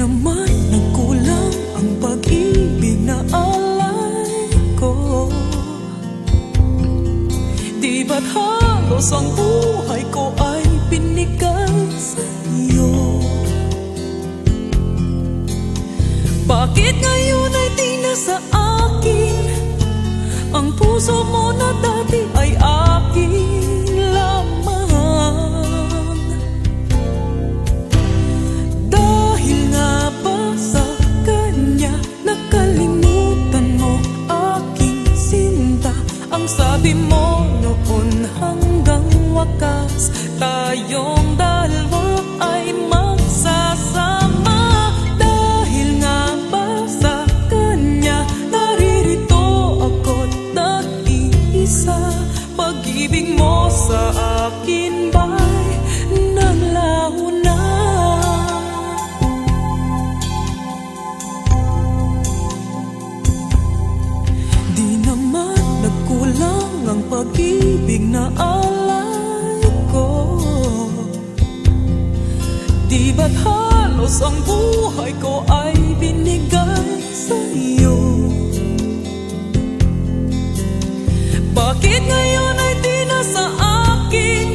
naman nagkulang ang pag-ibig na alay ko. Di ba't halos ang buhay ko ay binigay sa iyo? Bakit ngayon ay di na sa akin ang puso mo na dati ay akin lamang? Dahil nga ba sa kanya nakalimutan mo aking sinta? Ang sabi mo noon hanggang wakas tayong dalawa ay magsasama. Dahil nga ba sa kanya naririto ako't nag-iisa? Pag-ibig mo sa akin ba'y naglaho na? Di naman nagkulang ang pag-ibig na alay ko. Di ba't halos ang buhay ko ay binigay sa iyo? Bakit ngayon ay di na sa akin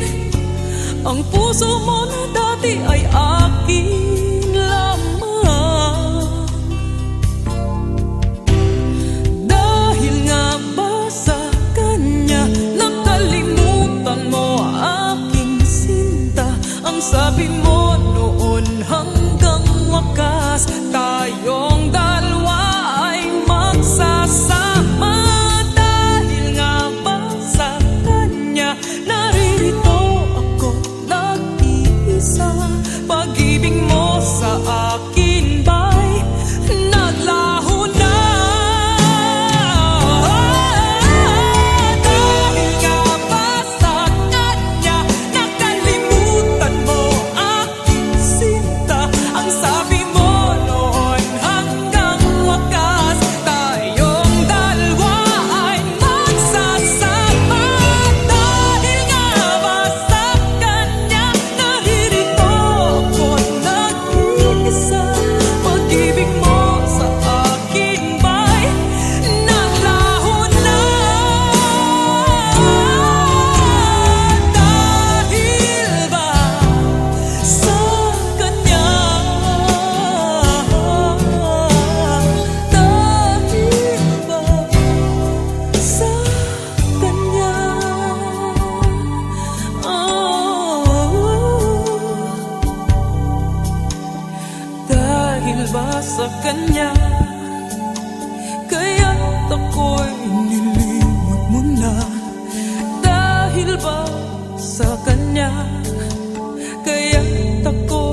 ang puso mo na dati ay akin lamang? Dahil nga ba sa kanya nakalimutan mo aking sinta? Ang sabi mo noon hanggang wakas tayong dalawa ay magsasama. Dahil nga ba sa kanya naririto ako nag-iisa? Pag-ibig mo sa akin ba'y naglaho na? Dahil nga ba sa kanya nakalimutan mo aking sinta? Ang sabi mo noon hanggang wakas tayong dalawa ay magsasama. Dahil nga ba sa kanya naririto ako't nag-iisa? Pag-ibig mo sa akin ba'y naglaho na? Dahil ba sa kanya? Dahil ba sa kanya? Dahil ba sa kanya kaya't ako'y nilimot mo na? Dahil ba sa kanya kaya't ako'y